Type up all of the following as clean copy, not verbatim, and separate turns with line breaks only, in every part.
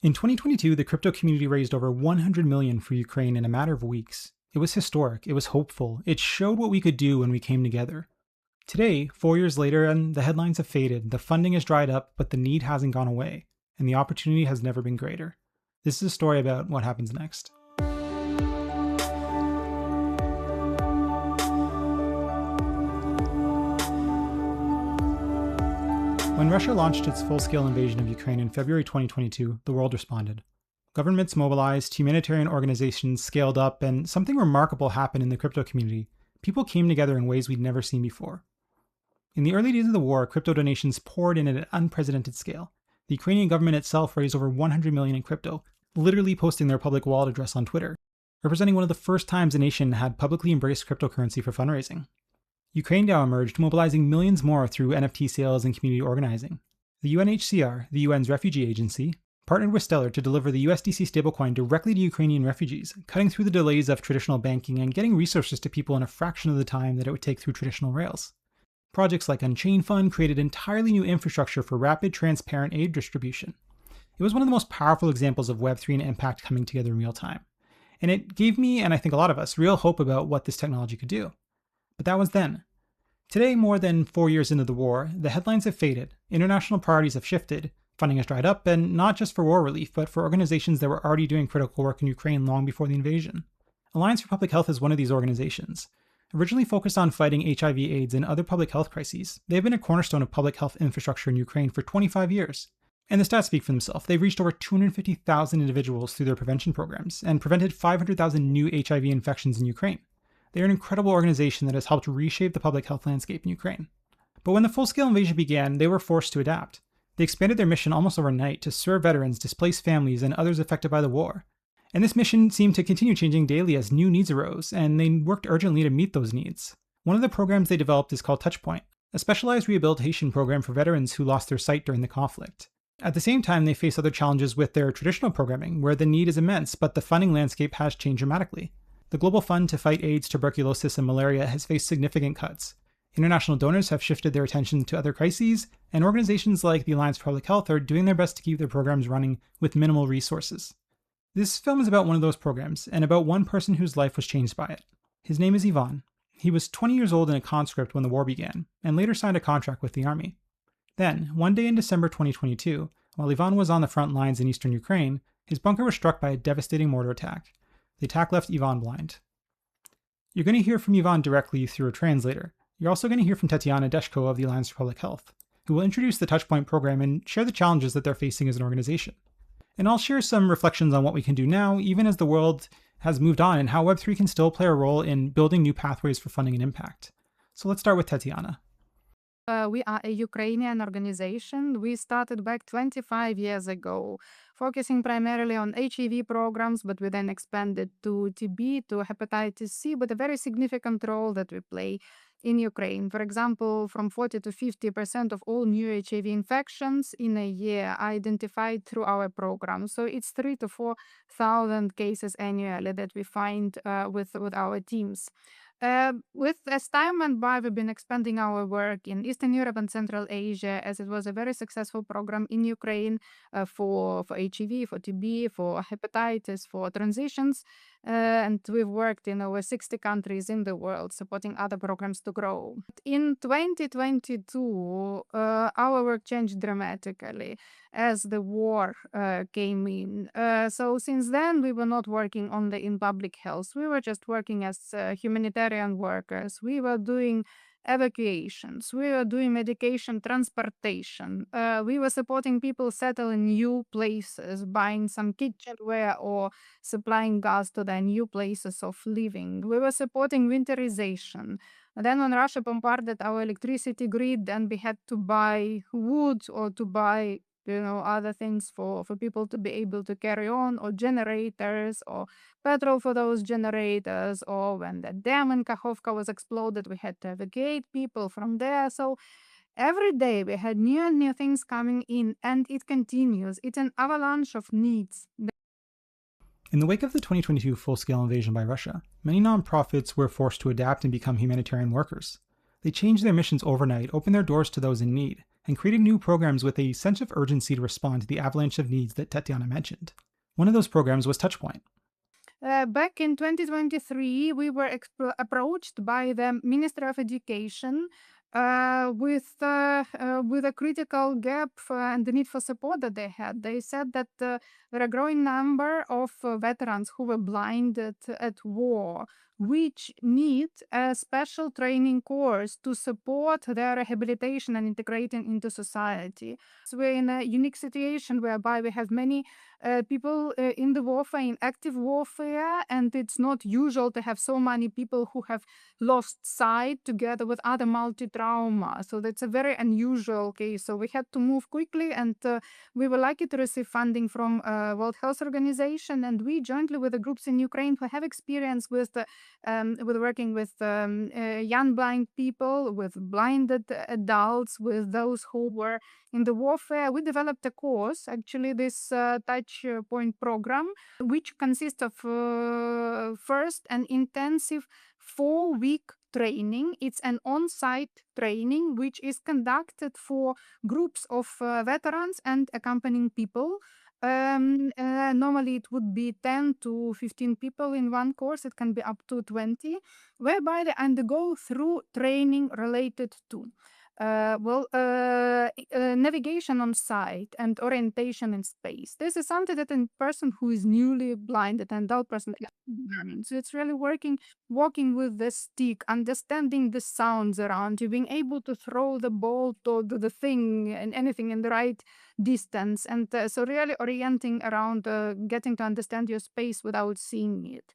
In 2022, the crypto community raised over $100 million for Ukraine in a matter of weeks. It was historic, it was hopeful, it showed what we could do when we came together. Today, 4 years later, and the headlines have faded, the funding has dried up, but the need hasn't gone away, and the opportunity has never been greater. This is a story about what happens next. When Russia launched its full-scale invasion of Ukraine in February 2022, the world responded. Governments mobilized, humanitarian organizations scaled up, and something remarkable happened in the crypto community. People came together in ways we'd never seen before. In the early days of the war, crypto donations poured in at an unprecedented scale. The Ukrainian government itself raised over $100 million in crypto, literally posting their public wallet address on Twitter, representing one of the first times a nation had publicly embraced cryptocurrency for fundraising. Ukraine now emerged, mobilizing millions more through NFT sales and community organizing. The UNHCR, the UN's refugee agency, partnered with Stellar to deliver the USDC stablecoin directly to Ukrainian refugees, cutting through the delays of traditional banking and getting resources to people in a fraction of the time that it would take through traditional rails. Projects like Unchained Fund created entirely new infrastructure for rapid, transparent aid distribution. It was one of the most powerful examples of Web3 and impact coming together in real time. And it gave me, and I think a lot of us, real hope about what this technology could do. But that was then. Today, more than 4 years into the war, the headlines have faded, international priorities have shifted, funding has dried up, and not just for war relief, but for organizations that were already doing critical work in Ukraine long before the invasion. Alliance for Public Health is one of these organizations. Originally focused on fighting HIV, AIDS, and other public health crises, they've been a cornerstone of public health infrastructure in Ukraine for 25 years. And the stats speak for themselves. They've reached over 250,000 individuals through their prevention programs, and prevented 500,000 new HIV infections in Ukraine. They're an incredible organization that has helped reshape the public health landscape in Ukraine. But when the full-scale invasion began, they were forced to adapt. They expanded their mission almost overnight to serve veterans, displaced families, and others affected by the war. And this mission seemed to continue changing daily as new needs arose, and they worked urgently to meet those needs. One of the programs they developed is called Touchpoint, a specialized rehabilitation program for veterans who lost their sight during the conflict. At the same time, they face other challenges with their traditional programming, where the need is immense, but the funding landscape has changed dramatically. The Global Fund to fight AIDS, tuberculosis, and malaria has faced significant cuts. International donors have shifted their attention to other crises, and organizations like the Alliance for Public Health are doing their best to keep their programs running with minimal resources. This film is about one of those programs, and about one person whose life was changed by it. His name is Ivan. He was 20 years old and a conscript when the war began, and later signed a contract with the army. Then, one day in December 2022, while Ivan was on the front lines in eastern Ukraine, his bunker was struck by a devastating mortar attack. The attack left Ivan blind. You're going to hear from Ivan directly through a translator. You're also going to hear from Tatiana Deshko of the Alliance for Public Health, who will introduce the Touchpoint program and share the challenges that they're facing as an organization. And I'll share some reflections on what we can do now, even as the world has moved on, and how Web3 can still play a role in building new pathways for funding and impact. So let's start with Tatiana.
We are a Ukrainian organization. We started back 25 years ago, focusing primarily on HIV programs, but we then expanded to TB, to hepatitis C, with a very significant role that we play in Ukraine. For example, from 40 to 50% of all new HIV infections in a year are identified through our program. So it's 3,000 to 4,000 cases annually that we find with our teams. As time went by, we've been expanding our work in Eastern Europe and Central Asia, as it was a very successful program in Ukraine for HIV, for TB, for hepatitis, for transitions. And we've worked in over 60 countries in the world, supporting other programs to grow. In 2022, our work changed dramatically as the war came in. So since then, we were not working only in public health. We were just working as humanitarian workers. We were doing evacuations. We were doing medication transportation. We were supporting people settle in new places, buying some kitchenware or supplying gas to their new places of living. We were supporting winterization. Then when Russia bombarded our electricity grid and we had to buy wood or to buy other things for people to be able to carry on, or generators, or petrol for those generators, or when the dam in Kakhovka was exploded, we had to evacuate people from there. So every day we had new and new things coming in, and it continues. It's an avalanche of needs.
In the wake of the 2022 full-scale invasion by Russia, many nonprofits were forced to adapt and become humanitarian workers. They changed their missions overnight, opened their doors to those in need, and creating new programs with a sense of urgency to respond to the avalanche of needs that Tatiana mentioned. One of those programs was Touchpoint.
Back in 2023, we were approached by the Ministry of Education with a critical gap and the need for support that they had. They said that there are a growing number of veterans who were blinded at war, which need a special training course to support their rehabilitation and integrating into society. So we're in a unique situation whereby we have many people in the warfare, in active warfare, and it's not usual to have so many people who have lost sight together with other multi-trauma. So that's a very unusual case. So we had to move quickly, and we were lucky to receive funding from World Health Organization, and we jointly with the groups in Ukraine who have experience with working with young blind people, with blinded adults, with those who were in the warfare. We developed a course, actually, this Touchpoint program, which consists of first an intensive 4-week training. It's an on-site training which is conducted for groups of veterans and accompanying people. Normally it would be 10 to 15 people in one course. It can be up to 20, whereby they undergo through training related to navigation on site and orientation in space. This is something that a person who is newly blinded, an adult person, so it's really walking with the stick, understanding the sounds around you, being able to throw the ball to the thing and anything in the right distance, and so really orienting around, getting to understand your space without seeing it.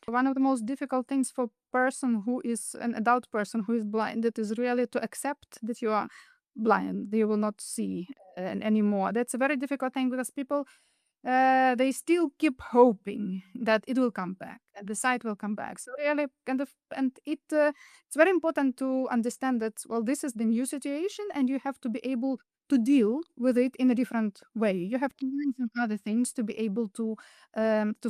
One of the most difficult things for person who is an adult person who is blinded is really to accept that you are blind, you will not see anymore. That's a very difficult thing because people they still keep hoping that it will come back, that the sight will come back. So really kind of, and it's very important to understand that, well, this is the new situation and you have to be able to deal with it in a different way. You have to learn some other things to be able to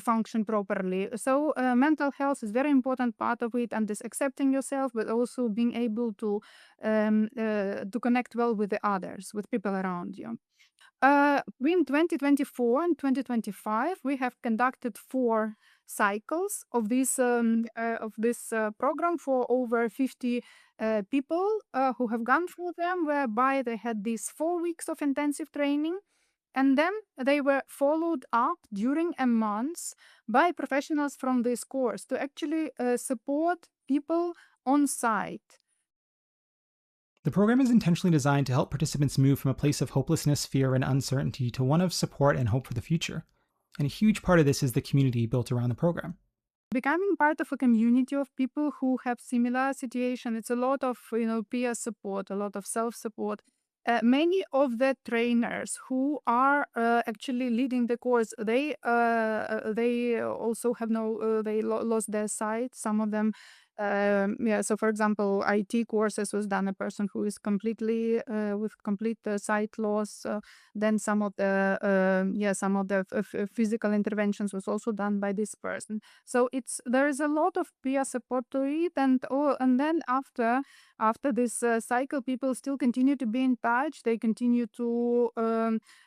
function properly. So mental health is very important part of it, and this accepting yourself, but also being able to connect well with the others, with people around you. In 2024 and 2025, we have conducted 4 cycles of this program for over 50 people who have gone through them, whereby they had these 4 weeks of intensive training, and then they were followed up during a month by professionals from this course to actually support people on site.
The program is intentionally designed to help participants move from a place of hopelessness, fear, and uncertainty to one of support and hope for the future. And a huge part of this is the community built around the program.
Becoming part of a community of people who have similar situation, it's a lot of peer support, a lot of self-support. Many of the trainers who are actually leading the course, they also have lost their sight. Some of them, so for example, IT courses was done a person who is completely with complete sight loss. Then some of the physical interventions was also done by this person. So there is a lot of peer support to it, and then after this cycle, people still continue to be in touch. They continue to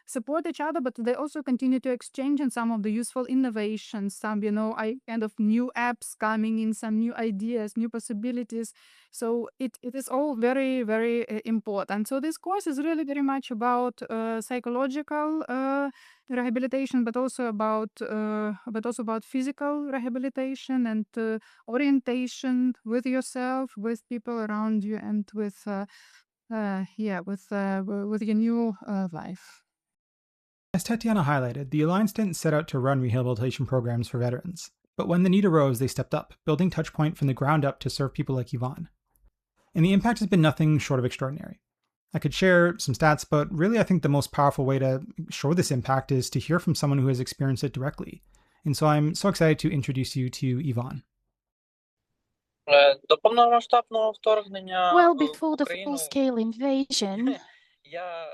support each other, but they also continue to exchange in some of the useful innovations, some kind of new apps coming in, some new ideas, new possibilities. So it is all very, very important. So this course is really very much about psychological rehabilitation, but also about physical rehabilitation and orientation with yourself, with people around you, and with your new life.
As Tatiana highlighted, the Alliance didn't set out to run rehabilitation programs for veterans, but when the need arose, they stepped up, building Touchpoint from the ground up to serve people like Yvonne. And the impact has been nothing short of extraordinary. I could share some stats, but really I think the most powerful way to show this impact is to hear from someone who has experienced it directly. And so I'm so excited to introduce you to Yvonne.
До повномасштабного вторгнення
Well,
в
before the
Україну
full-scale invasion,
я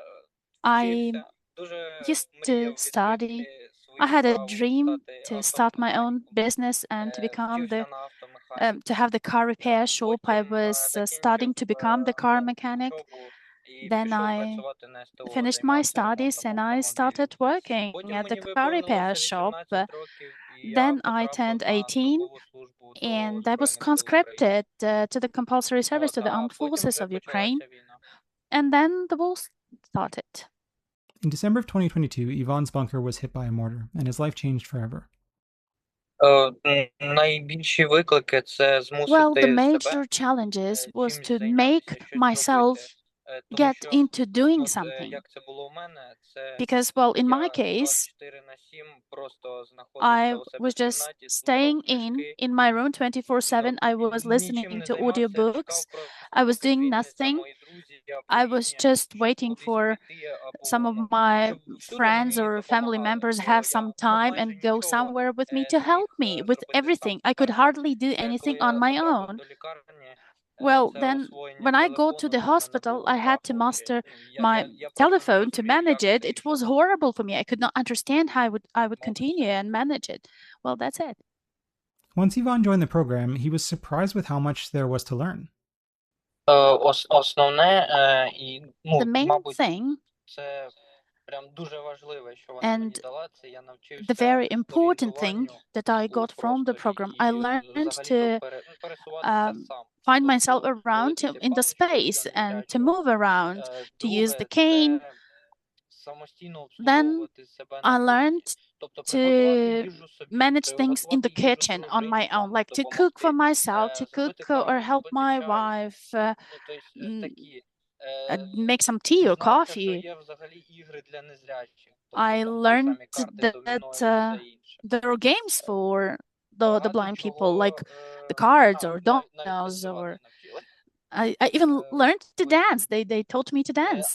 I
вчився, дуже
used
мріяв
to study.
відкрити свою
I had a
справу,
dream
стати
to start my own
автомеханіком.
business and to become
Вчився на автомеханіку.
to have the car repair shop. I
Потім
was studying to become the car mechanic.
учобу
Then I finished my studies and I started working at the car repair shop. Then I turned 18 and I was conscripted to the compulsory service to the armed forces of Ukraine. And then the war started.
In December of 2022, Ivan's bunker was hit by a mortar, and his life changed forever.
Найбільші виклики це
Well, the
змусити
major
себе
challenges was
чимось
to
зайнятися,
make
щось
myself
зробити. Тому
get
що,
into doing
от,
something.
як це було у мене, це
Because, well, in my
я
case,
24/7 просто знаходився
I
у себе
was
в
just
кімнаті,
staying
слухав книжки,
in my room 24/7. I
і
was
нічим
listening
не
to
займався,
audiobooks.
чекав просто,
I was
поки
doing
звільняться
nothing.
мої друзі
I
або
was
рідні,
just
щоб
waiting
кудись
for
піти, або,
some of
ну,
my
щоб всюди
friends
мені
or family
допомагали.
members
Бо
have
я,
some
ну,
time
майже
and go
нічого
somewhere with me
не
to
міг
help me with
зробити
everything.
сам.
I could
Перше,
hardly do
коли
anything
я
on my
потрапив
own.
до лікарні,
Well,
це
then
освоєння
when I go to
телефону
the
для мене
hospital,
було
I had to
жахом.
master
Я
my
просто не
telephone to
розумів,
manage
як
it. It was
вирішувати.
horrible for me. I could not understand how I would continue
Мовитися.
and manage it. Well, that's it.
Once Ivan joined the program, he was surprised with how much there was to learn.
Основне, і,
The
ну,
main
мабуть,
thing
це прям дуже важливе, що вона мені
and
дала, це я
the
навчився
very important thing
орієнтуванню
that I
у
got from the
просторі
program, I
і
learned
взагалі-то
to
пересуватися сам.
find myself
Тобто
around
полетіти
in the
паличкою
space
для
and to
незрячого.
move around, to use the
Друге,
cane.
це самостійно
Then
обслуговувати себе
I
на
learned
кухні. Тобто приготувати
to
їжу собі,
manage things in the
приготувати їжу
kitchen on
дружині,
my own,
там
like to cook for
допомогти,
myself, to cook
зробити
or
каву,
help
зробити
my
чай.
wife
Ну, тобто
mm,
такі.
make some tea or
Дізнався, що
coffee.
є взагалі ігри для незрячих. Тобто
I
там ті
learned
самі карти,
that
доміно і все інше.
there are games for the
Багато
blind people,
чого,
like the cards or
навіть
dominoes,
танцювати
or
навчили.
I even learned to
Ось.
dance. They taught me to dance.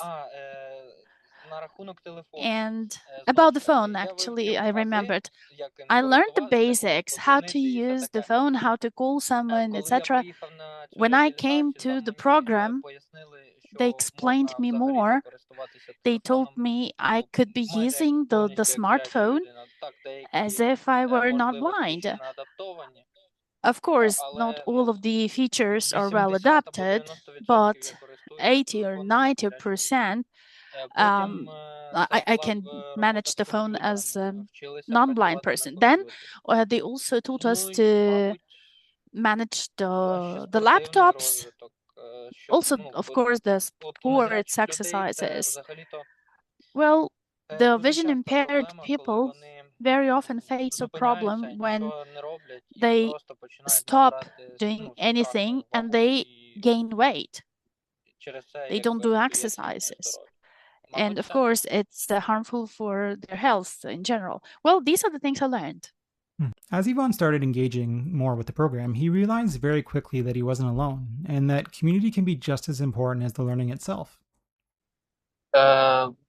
На рахунок телефону.
And
Знов
about the
ж таки,
phone,
я
actually,
вивчив
I
ази,
remembered.
як їм
I learned the
користуватися, як
basics, how to
подзвонити і все
use the
таке.
phone, how to call someone,
Коли я
etc.
приїхав на цю
When I came
реабілітацію,
to
там
the
мені
program,
пояснили,
they
що
explained
можна
me
взагалі-то
more.
користуватися
They told
телефоном,
me I
ну,
could be
майже як
using the
повністю як зряча
smartphone
людина. Так, деякі
as if I were not
можливості ще
blind.
не адаптовані,
Of course, not
але,
all
ну,
of the features are well
80 або
adapted,
90%
but
я користуюся
80 or
телефоном як зряча людина.
90%,
Потім це
I
була
can manage
робота з
the phone as a
комп'ютерами. Вчилися
non-blind
працювати на
person. Then
комп'ютері.
they also taught us
Ну і,
to
мабуть,
manage
ще
the
спортивний
laptops.
розвиток, щоб,
Also,
ну,
of course, the
от у незрячих
sports
людей це
exercises.
взагалі-то
Well, the
дуже
vision
часта
impaired
проблема, коли
people
вони
very often face a
зупиняються,
problem when
нічого не роблять і
they
просто починають
stop
набирати,
doing
ну, страшну
anything and
вагу
they
і
gain weight.
через це
They don't
якби
do
псується їхнє
exercises.
здоров'я.
And
Мабуть,
of
так.
course, it's harmful for their health in general. Well, these are the things I learned.
As Ivan started engaging more with the program, he realized very quickly that he wasn't alone, and that community can be just as important as the learning itself.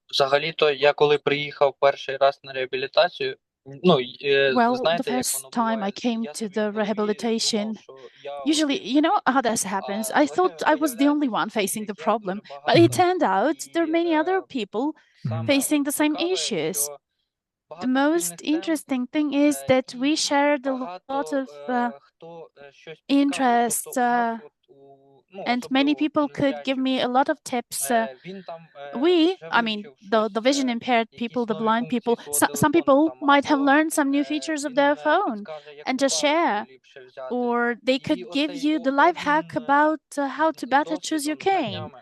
Взагалі-то я коли приїхав перший раз на реабілітацію, ну,
Well, the
знаєте, як
first
воно
time I
буває,
came
я
to
собі
the
в голові
rehabilitation,
думав, що я
usually,
один
you know
такий.
how this happens. I
Але
thought I was the only
виявляється,
one
що
facing the
таких, як
problem,
дуже
but it
багато.
turned out there are
І
many other people
саме
facing
от
the same
цікаве,
issues.
що
The
багато
most
спільних тем,
interesting thing is that we
і
shared a lot
багато
of
хто щось підказує.
interests,
Тобто у нас от ну,
and many
особливо
people
у
could give me
незрячих,
a lot of tips.
він там
We,
вже
I mean,
вивчив
the
щось,
vision impaired people,
якісь
the
нові
blind
функції
people,
свого
some
телефону
people
там,
might have
або
learned some new features of their
він
phone
підскаже,
and
яку
just
паличку
share,
ліпше взяти.
or they could
І
give
оцей
you the life hack
обмін
about how to better choose your
досвідом,
cane.
знаннями.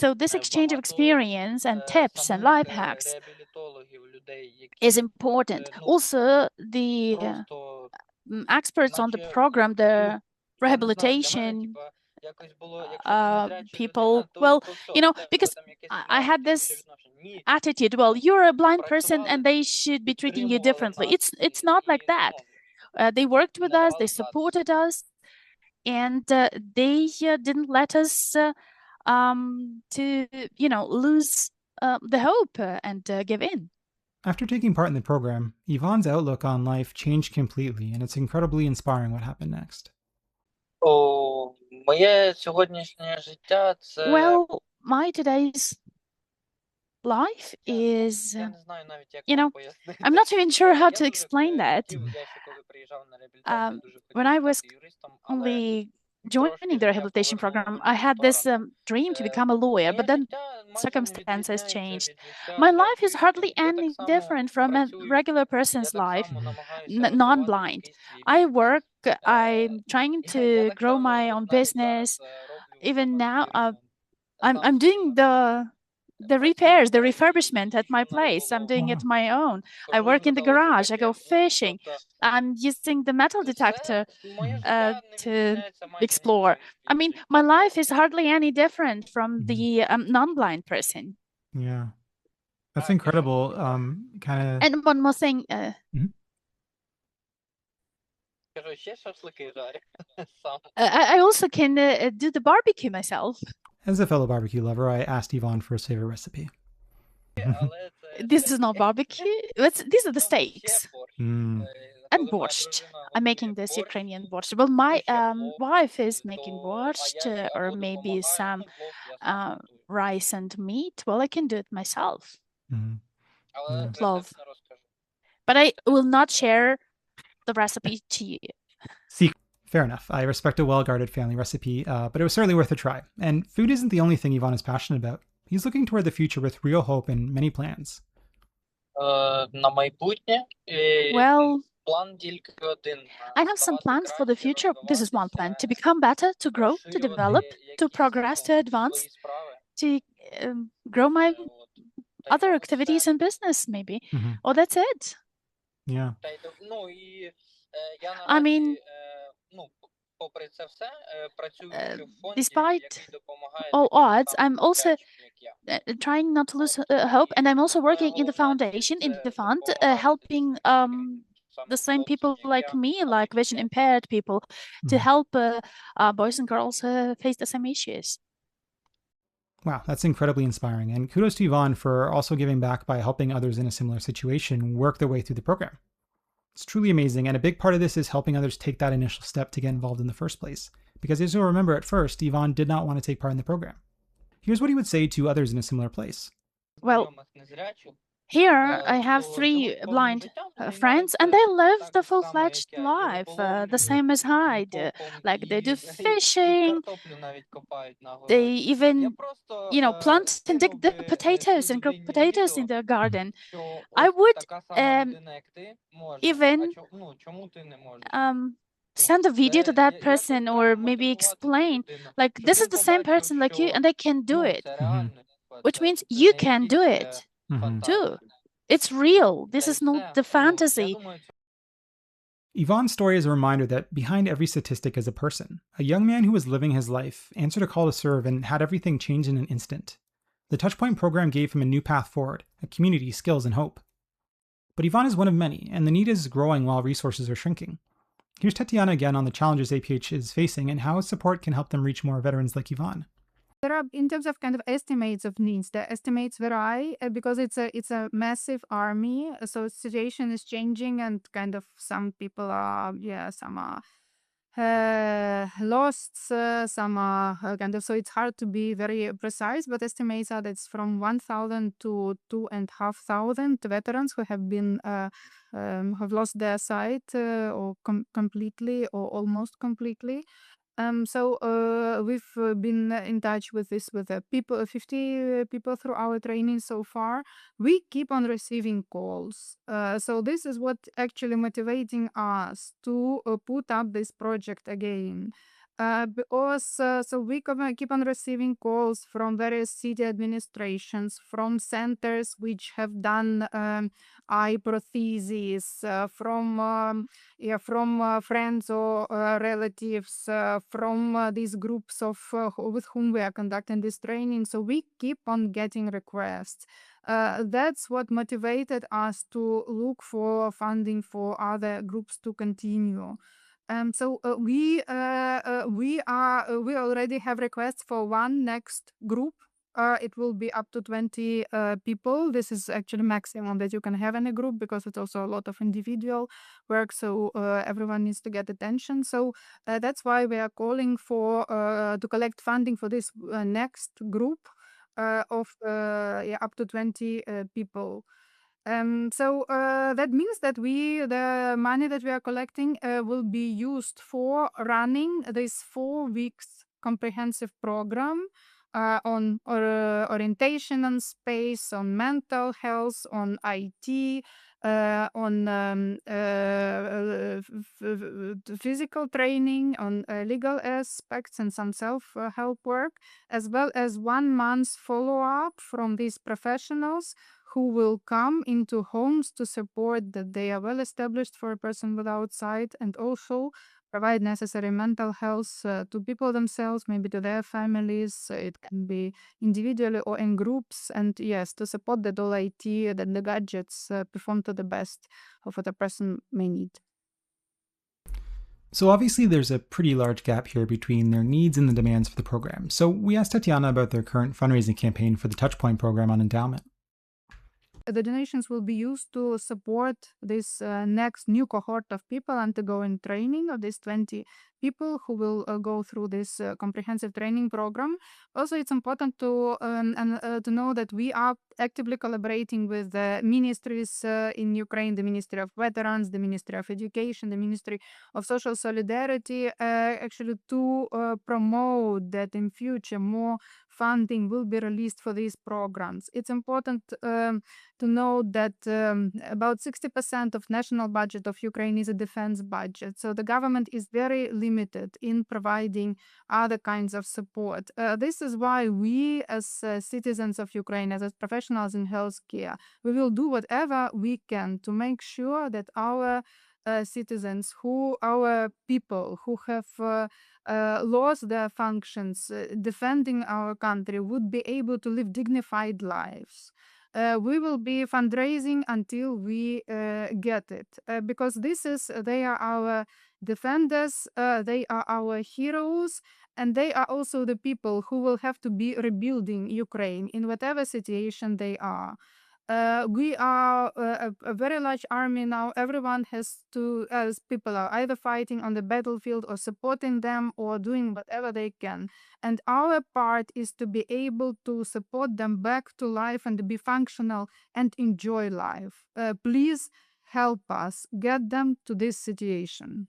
So this exchange of
Багато
experience and tips and
самих
life hacks
реабілітологів, людей,
is
які
important.
ну,
Also, the
просто
experts on the
наче,
program, the
ну, я не знаю, для мене,
rehabilitation
типа, якось було, якщо ти незряча
people,
людина,
well,
то все,
you know,
в тебе
because
там якесь
I had
інше
this
відношення. Ні,
attitude, well, you're a blind person and
працювали,
they should be treating you
підтримували
differently.
нас
It's not like
і,
that.
ну,
They worked with
не
us, they
давали здатися.
supported us, and they didn't let us to, you know, lose the hope and give in.
After taking part in the program, Ivan's outlook on life changed completely, and it's incredibly inspiring what happened next.
Моє сьогоднішнє життя – це…
Well, my today's life is,
Я не знаю навіть, як
you
вам
know,
пояснити.
I'm not even sure how
Я
to
дуже
explain that.
хотів, я ще коли приїжджав на реабілітацію, дуже
When
хотів
I was
стати юристом, але
only joining the rehabilitation program, I had this dream to become a lawyer, but then circumstances changed. My life is hardly any different from a regular person's life, non-blind. I work, I'm trying to grow my own business. Even now, I'm doing the repairs, the refurbishment at my place. I'm doing it my own. I work in the garage. I go fishing. I'm using the metal detector to explore. I mean, my life is hardly any different from the non-blind person.
Yeah. That's incredible. Kind of.
And one more thing.
Кажу, ще шашлики жарю сам.
I also can do the barbecue myself.
As a fellow barbecue lover, I asked Yvonne for his favorite recipe.
This is not barbecue. These are the steaks.
Mm.
And borscht. I'm making this Ukrainian borscht. Well, my wife is making borscht or maybe some rice and meat. Well, I can do it myself. Plov. But I will not share the recipe to you.
Fair enough. I respect a well-guarded family recipe, but it was certainly worth a try. And food isn't the only thing Ivan is passionate about. He's looking toward the future with real hope and many plans.
На майбутнє,
Well,
план тільки один.
I have some plans for the future. This is one plan: to become better, to grow, to develop, to progress, to advance, to grow my other activities in business, maybe. Or that's it.
Yeah.
I mean, despite all odds, I'm also trying not to lose hope, and I'm also working in the foundation, in the fund, helping the same people like me, like vision impaired people, to help boys and girls face the same issues.
Wow, that's incredibly inspiring. And kudos to Yvonne for also giving back by helping others in a similar situation work their way through the program. It's truly amazing, and a big part of this is helping others take that initial step to get involved in the first place. Because as you'll remember, at first, Yvonne did not want to take part in the program. Here's what he would say to others in a similar place.
Well, here I have 3 blind friends, and they live the full-fledged life, the same as I do. Like, they do fishing, they even, plant and dig the potatoes and grow potatoes in their garden. I would even send a video to that person or maybe explain, like, this is the same person like you and they can do it. Which means you can do it too. It's real. This is not the fantasy.
Yvonne's story is a reminder that behind every statistic is a person. A young man who was living his life, answered a call to serve, and had everything change in an instant. The Touchpoint program gave him a new path forward, a community, skills, and hope. But Yvonne is one of many, and the need is growing while resources are shrinking. Here's Tatiana again on the challenges APH is facing and how support can help them reach more veterans like Yvonne.
There are, in terms of kind of estimates of needs, the estimates vary because it's a massive army. So situation is changing, and kind of some people are, some are lost, some are kind of, so it's hard to be very precise, but estimates are that it's from 1,000 to 2,500 veterans who have been have lost their sight or completely or almost completely. So we've been in touch with people, 50 people through our training so far. We keep on receiving calls. So this is what actually motivating us to put up this project again. Because so we keep on receiving calls from various city administrations, from centers which have done eye prostheses, from friends or relatives, from these groups of with whom we are conducting this training. So we keep on getting requests. That's what motivated us to look for funding for other groups to continue. So we already have requests for one next group. It will be up to 20 people. This is actually maximum that you can have in a group because it's also a lot of individual work. So everyone needs to get attention. So that's why we are calling for to collect funding for this next group of up to 20 people. That means that the money that we are collecting will be used for running this 4 weeks comprehensive program on orientation on space, on mental health, on IT, on physical training, on legal aspects and some self-help work, as well as 1 month follow-up from these professionals who will come into homes to support that they are well established for a person without sight, and also provide necessary mental health to people themselves, maybe to their families. It can be individually or in groups. And yes, to support that all IT, that the gadgets perform to the best of what a person may need.
So obviously there's a pretty large gap here between their needs and the demands for the program. So we asked Tatiana about their current fundraising campaign for the Touchpoint program on endowment.
The donations will be used to support this next new cohort of people undergoing training of these 20 people who will go through this comprehensive training program. Also, it's important to know that we are actively collaborating with the ministries in Ukraine, the Ministry of Veterans, the Ministry of Education, the Ministry of Social Solidarity, actually to promote that in future more funding will be released for these programs. It's important to know that about 60% of national budget of Ukraine is a defense budget. So the government is very limited in providing other kinds of support. This is why we as citizens of Ukraine, as professionals in healthcare, we will do whatever we can to make sure that our citizens, our people who have lost their functions defending our country would be able to live dignified lives. We will be fundraising until we get it, because they are our defenders, they are our heroes, and they are also the people who will have to be rebuilding Ukraine in whatever situation they are. We are a very large army now. Everyone has to, as people are either fighting on the battlefield or supporting them or doing whatever they can. And our part is to be able to support them back to life and to be functional and enjoy life. Please help us get them to this situation.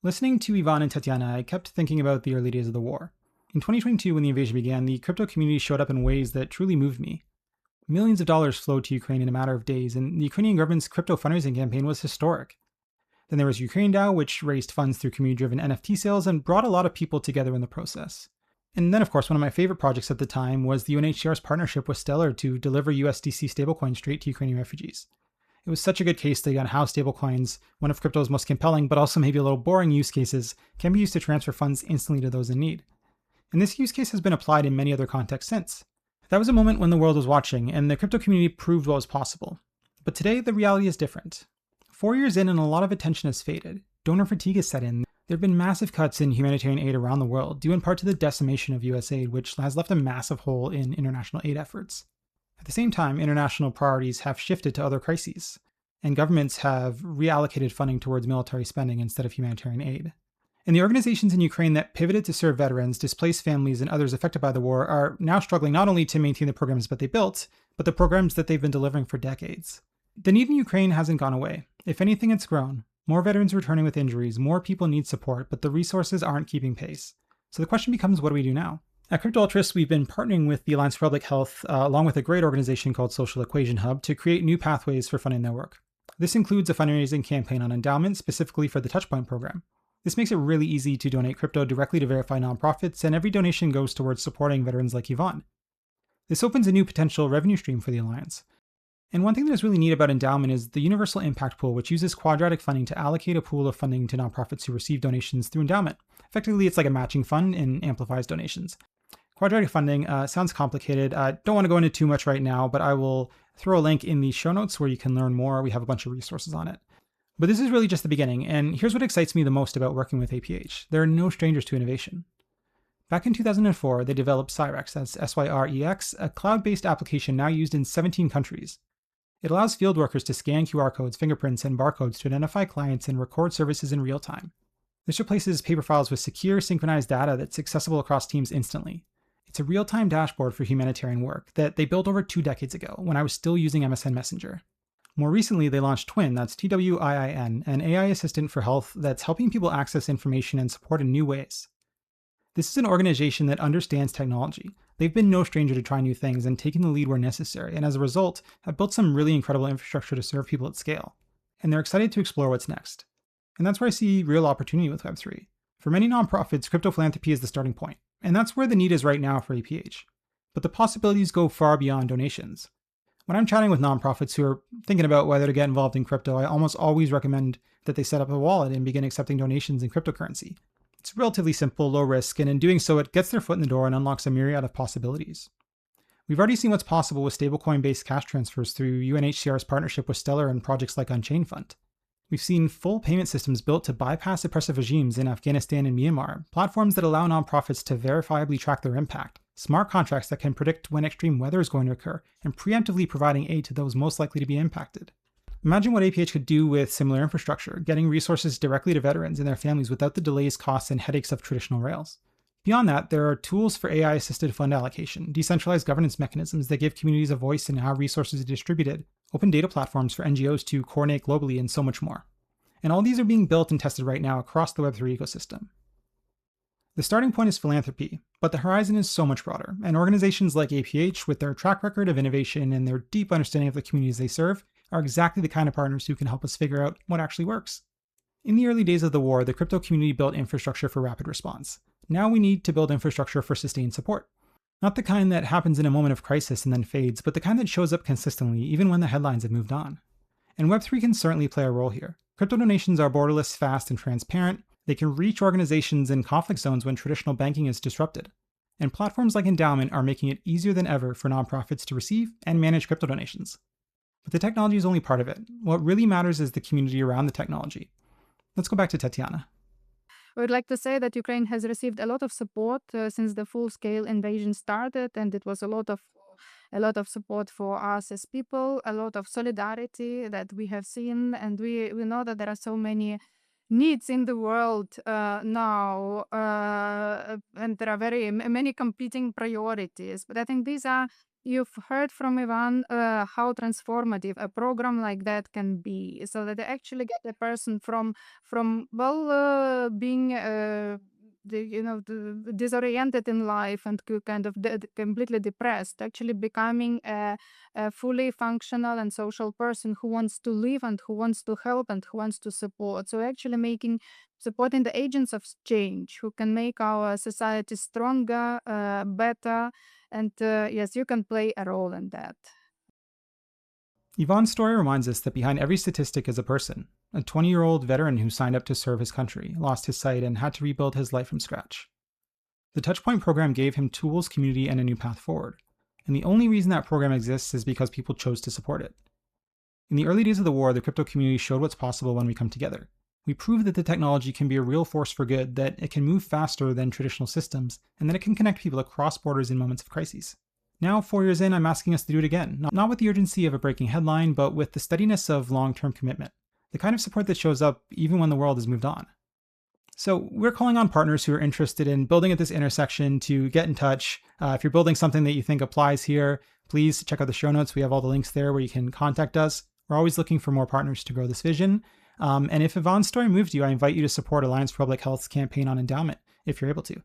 Listening to Ivan and Tatiana, I kept thinking about the early days of the war. In 2022, when the invasion began, the crypto community showed up in ways that truly moved me. Millions of dollars flowed to Ukraine in a matter of days, and the Ukrainian government's crypto fundraising campaign was historic. Then there was UkraineDAO, which raised funds through community-driven NFT sales and brought a lot of people together in the process. And then, of course, one of my favorite projects at the time was the UNHCR's partnership with Stellar to deliver USDC stablecoins straight to Ukrainian refugees. It was such a good case study on how stablecoins, one of crypto's most compelling but also maybe a little boring use cases, can be used to transfer funds instantly to those in need. And this use case has been applied in many other contexts since. That was a moment when the world was watching, and the crypto community proved what was possible. But today, the reality is different. 4 years in, and a lot of attention has faded. Donor fatigue has set in. There have been massive cuts in humanitarian aid around the world, due in part to the decimation of US aid, which has left a massive hole in international aid efforts. At the same time, international priorities have shifted to other crises, and governments have reallocated funding towards military spending instead of humanitarian aid. And the organizations in Ukraine that pivoted to serve veterans, displaced families, and others affected by the war are now struggling not only to maintain the programs that they built, but the programs that they've been delivering for decades. The need in Ukraine hasn't gone away. If anything, it's grown. More veterans returning with injuries, more people need support, but the resources aren't keeping pace. So the question becomes, what do we do now? At Crypto Altruists, we've been partnering with the Alliance for Public Health, along with a great organization called Social Equation Hub, to create new pathways for funding their work. This includes a fundraising campaign on endowment specifically for the Touchpoint program. This makes it really easy to donate crypto directly to verified nonprofits, and every donation goes towards supporting veterans like Yvonne. This opens a new potential revenue stream for the Alliance. And one thing that is really neat about endowment is the Universal Impact Pool, which uses quadratic funding to allocate a pool of funding to nonprofits who receive donations through endowment. Effectively, it's like a matching fund and amplifies donations. Quadratic funding sounds complicated. I don't want to go into too much right now, but I will throw a link in the show notes where you can learn more. We have a bunch of resources on it. But this is really just the beginning, and here's what excites me the most about working with APH. There are no strangers to innovation. Back in 2004, they developed Syrex, that's S-Y-R-E-X, a cloud-based application now used in 17 countries. It allows field workers to scan QR codes, fingerprints, and barcodes to identify clients and record services in real time. This replaces paper files with secure, synchronized data that's accessible across teams instantly. It's a real-time dashboard for humanitarian work that they built over 2 decades ago when I was still using MSN Messenger. More recently, they launched Twin, that's Twiin, an AI assistant for health that's helping people access information and support in new ways. This is an organization that understands technology. They've been no stranger to trying new things and taking the lead where necessary, and as a result, have built some really incredible infrastructure to serve people at scale. And they're excited to explore what's next. And that's where I see real opportunity with Web3. For many nonprofits, crypto philanthropy is the starting point, and that's where the need is right now for APH. But the possibilities go far beyond donations. When I'm chatting with nonprofits who are thinking about whether to get involved in crypto, I almost always recommend that they set up a wallet and begin accepting donations in cryptocurrency. It's relatively simple, low risk, and in doing so, it gets their foot in the door and unlocks a myriad of possibilities. We've already seen what's possible with stablecoin-based cash transfers through UNHCR's partnership with Stellar and projects like Unchained Fund. We've seen full payment systems built to bypass oppressive regimes in Afghanistan and Myanmar, platforms that allow nonprofits to verifiably track their impact, smart contracts that can predict when extreme weather is going to occur, and preemptively providing aid to those most likely to be impacted. Imagine what APH could do with similar infrastructure, getting resources directly to veterans and their families without the delays, costs, and headaches of traditional rails. Beyond that, there are tools for AI-assisted fund allocation, decentralized governance mechanisms that give communities a voice in how resources are distributed, open data platforms for NGOs to coordinate globally, and so much more. And all these are being built and tested right now across the Web3 ecosystem. The starting point is philanthropy, but the horizon is so much broader, and organizations like APH, with their track record of innovation and their deep understanding of the communities they serve, are exactly the kind of partners who can help us figure out what actually works. In the early days of the war, the crypto community built infrastructure for rapid response. Now we need to build infrastructure for sustained support. Not the kind that happens in a moment of crisis and then fades, but the kind that shows up consistently even when the headlines have moved on. And Web3 can certainly play a role here. Crypto donations are borderless, fast, and transparent. They can reach organizations in conflict zones when traditional banking is disrupted. And platforms like Endowment are making it easier than ever for nonprofits to receive and manage crypto donations. But the technology is only part of it. What really matters is the community around the technology. Let's go back to Tatiana.
I would like to say that Ukraine has received a lot of support since the full-scale invasion started, and it was a lot of support for us as people, a lot of solidarity that we have seen, and we know that there are so many needs in the world now, and there are many competing priorities. But I think these are, you've heard from Ivan how transformative a program like that can be, so that they actually get a person from being disoriented in life and kind of completely depressed, actually becoming a fully functional and social person who wants to live and who wants to help and who wants to support. So actually supporting the agents of change who can make our society stronger, better, and yes, you can play a role in that.
Ivan's story reminds us that behind every statistic is a person. A 20-year-old veteran who signed up to serve his country, lost his sight, and had to rebuild his life from scratch. The Touchpoint program gave him tools, community, and a new path forward. And the only reason that program exists is because people chose to support it. In the early days of the war, the crypto community showed what's possible when we come together. We proved that the technology can be a real force for good, that it can move faster than traditional systems, and that it can connect people across borders in moments of crises. Now, 4 years in, I'm asking us to do it again, not with the urgency of a breaking headline, but with the steadiness of long-term commitment. The kind of support that shows up even when the world has moved on. So we're calling on partners who are interested in building at this intersection to get in touch. If you're building something that you think applies here, please check out the show notes. We have all the links there where you can contact us. We're always looking for more partners to grow this vision. And if Ivan's story moved you, I invite you to support Alliance for Public Health's campaign on endowment, if you're able to.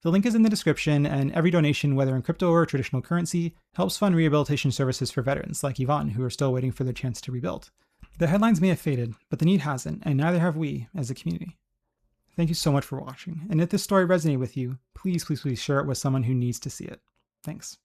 The link is in the description, and every donation, whether in crypto or traditional currency, helps fund rehabilitation services for veterans like Ivan, who are still waiting for their chance to rebuild. The headlines may have faded, but the need hasn't, and neither have we as a community. Thank you so much for watching, and if this story resonated with you, please share it with someone who needs to see it. Thanks.